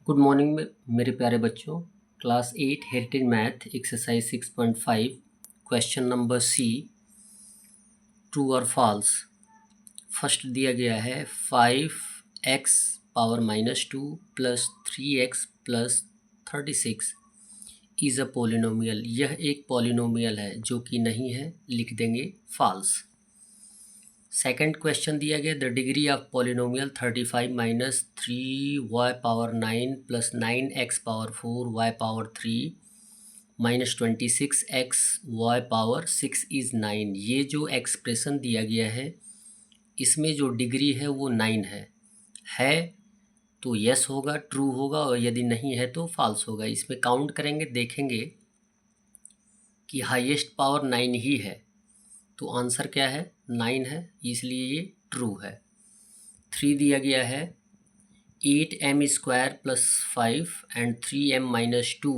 Good morning मेरे प्यारे बच्चों। Class 8 heritage math exercise 6.5 question number C, true और फॉल्स। फर्स्ट दिया गया है 5x power -2 plus 3x plus 36 is a polynomial. यह एक पोलिनोमियल है जो कि नहीं है, लिख देंगे फॉल्स। सेकंड क्वेश्चन दिया गया the degree of polynomial 35 minus 3y power 9 plus 9x power 4 y power 3 minus 26x y power 6 is 9। ये जो एक्सप्रेशन दिया गया है इसमें जो डिग्री है वो 9 है तो यस होगा, ट्रू होगा, और यदि नहीं है तो फॉल्स होगा। इसमें काउंट करेंगे, देखेंगे कि हाईएस्ट पावर 9 ही है तो आंसर क्या है, 9 है, इसलिए ये ट्रू है। 3 दिया गया है 8m square plus 5 and 3m minus 2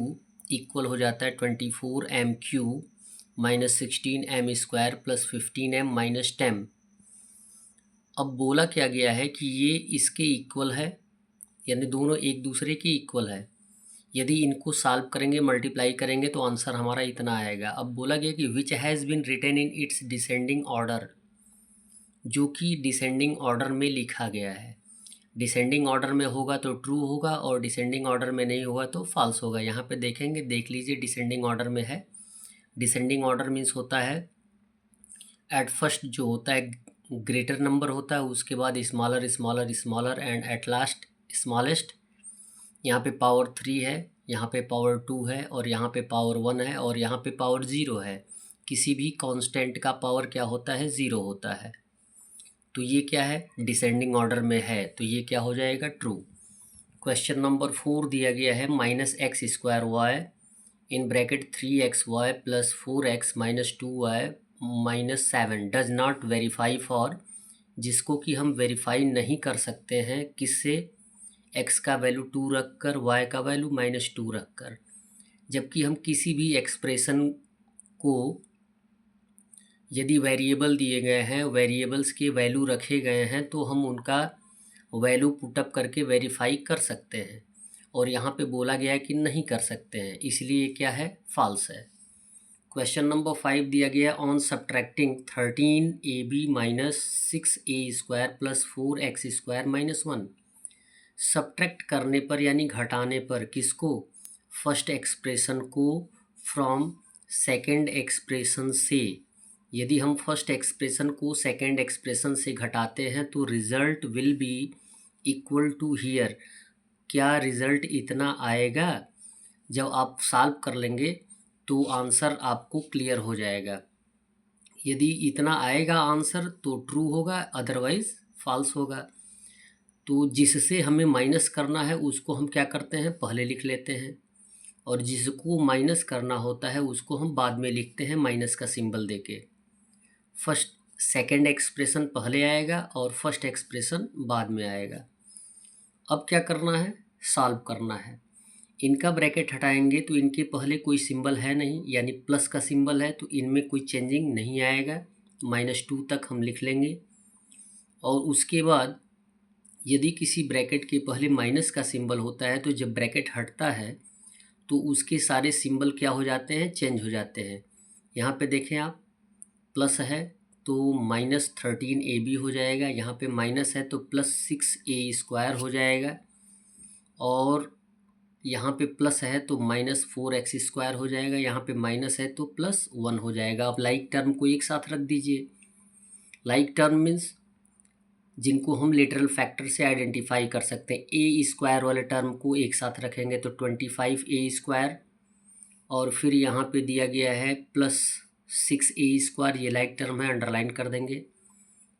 equal हो जाता है 24m cube minus 16m square plus 15m minus 10। अब बोला क्या गया है कि ये इसके इक्वल है, यानी दोनों एक दूसरे के इक्वल है। यदि इनको सॉल्व करेंगे, मल्टीप्लाई करेंगे तो आंसर हमारा इतना आएगा। अब बोला गया कि which has been written in its descending order, जो कि डिसेंडिंग ऑर्डर में लिखा गया है। डिसेंडिंग ऑर्डर में होगा तो ट्रू होगा और डिसेंडिंग ऑर्डर में नहीं होगा तो फॉल्स होगा। यहाँ पे देखेंगे, देख लीजिए डिसेंडिंग ऑर्डर में है। डिसेंडिंग ऑर्डर मीन्स होता है एट फर्स्ट जो होता है ग्रेटर नंबर होता है, उसके बाद smaller smaller smaller and at last smallest. यहाँ पे पावर 3 है, यहाँ पे पावर 2 है और यहाँ पे पावर 1 है और यहाँ पे पावर 0 है। किसी भी कांस्टेंट का पावर क्या होता है, 0 होता है। तो ये क्या है, डिसेंडिंग ऑर्डर में है तो ये क्या हो जाएगा, ट्रू। क्वेश्चन नंबर 4 दिया गया है minus X square Y in bracket 3xy plus 4x minus 2y minus 7 does not verify for, जिसको कि हम वेरीफाई नहीं कर सकते हैं किससे, x का वैल्यू 2 रख कर, y का वैल्यू -2 रख कर। जबकि हम किसी भी एक्सप्रेशन को यदि वेरिएबल दिए गए हैं, वेरिएबल्स के वैल्यू रखे गए हैं तो हम उनका वैल्यू पुटअप करके वेरीफाई कर सकते हैं, और यहाँ पे बोला गया है कि नहीं कर सकते हैं, इसलिए क्या है, फॉल्स है। क्वेश्चन नंबर 5 दिया गया on subtracting 13ab minus 6a square plus 4x square minus 1। Subtract करने पर यानी घटाने पर किसको, फर्स्ट एक्सप्रेशन को फ्रॉम सेकेंड एक्सप्रेशन से। यदि हम फर्स्ट एक्सप्रेशन को सेकेंड एक्सप्रेशन से घटाते हैं तो result will be equal to here. क्या रिजल्ट इतना आएगा, जब आप सॉल्व कर लेंगे तो आंसर आपको क्लियर हो जाएगा। यदि इतना आएगा आंसर तो ट्रू होगा, अदरवाइज फॉल्स होगा। तो जिससे हमें माइनस करना है उसको हम क्या करते हैं, पहले लिख लेते हैं, और जिसको माइनस करना होता है उसको हम बाद में लिखते हैं माइनस का सिंबल देके। फर्स्ट सेकेंड एक्सप्रेशन पहले आएगा और फर्स्ट एक्सप्रेशन बाद में आएगा। अब क्या करना है, सॉल्व करना है। इनका ब्रैकेट हटाएंगे तो इनके पहले कोई सिंबल है नहीं, यानी प्लस का सिंबल है, तो इनमें कोई चेंजिंग नहीं आएगा। -2 तक हम लिख लेंगे, और उसके बाद यदि किसी ब्रैकेट के पहले माइनस का सिंबल होता है तो जब ब्रैकेट हटता है तो उसके सारे सिंबल क्या हो जाते हैं, चेंज हो जाते हैं। यहाँ पे देखें आप, प्लस है तो -13ab हो जाएगा, यहाँ पे माइनस है तो +6a स्क्वायर हो जाएगा, और यहाँ पे प्लस है तो -4x स्क्वायर हो जाएगा, यहाँ पे माइनस है तो +1 हो जाएगा। अब लाइक टर्म को एक साथ रख दीजिए। लाइक टर्म मीन्स जिनको हम लिटरल फैक्टर से आइडेंटिफाई कर सकते हैं। ए स्क्वायर वाले टर्म को एक साथ रखेंगे तो 25a स्क्वायर, और फिर यहाँ पे दिया गया है +6a स्क्वायर, ये लाइक टर्म है, अंडरलाइन कर देंगे।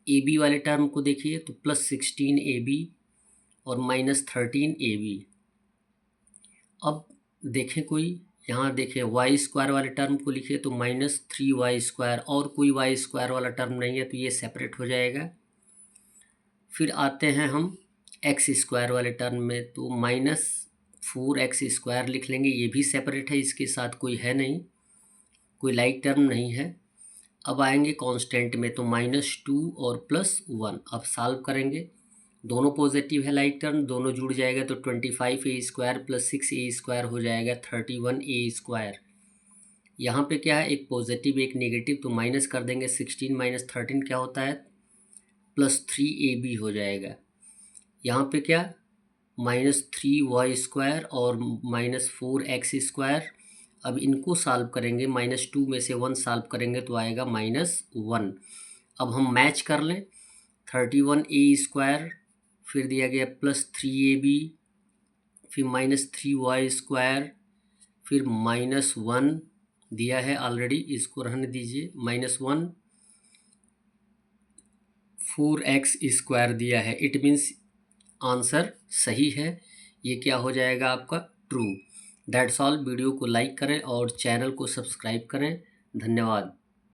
ए बी वाले टर्म को देखिए तो +16ab और -13ab। अब देखें कोई, यहाँ देखें वाई स्क्वायर वाले टर्म को लिखिए तो -3y स्क्वायर, और कोई वाई स्क्वायर वाला टर्म नहीं है तो ये सेपरेट हो जाएगा। फिर आते हैं हम एक्स स्क्वायर वाले टर्म में, तो -4x स्क्वायर लिख लेंगे, ये भी सेपरेट है, इसके साथ कोई है नहीं, कोई लाइक टर्म नहीं है। अब आएंगे कांस्टेंट में तो -2 और +1। अब सॉल्व करेंगे दोनों पॉजिटिव है लाइक टर्म, दोनों जुड़ जाएगा तो 25a² प्लस 6a² हो जाएगा 31a²। यहाँ पे क्या है, एक पॉजिटिव एक नेगेटिव, तो माइनस कर देंगे। 16 माइनस 13 क्या होता है, प्लस 3ab हो जाएगा। यहाँ पे क्या, -3y² और -4x²। अब इनको सॉल्व करेंगे, -2 में से 1 सॉल्व करेंगे तो आएगा -1। अब हम मैच कर लें, 31a², फिर दिया गया +3ab, फिर -3y², फिर -1 दिया है ऑलरेडी, इसको रहने दीजिए। -1 4x² दिया है, इट मीन्स आंसर सही है। ये क्या हो जाएगा आपका, ट्रू। That's all. वीडियो को लाइक करें और चैनल को सब्सक्राइब करें। धन्यवाद।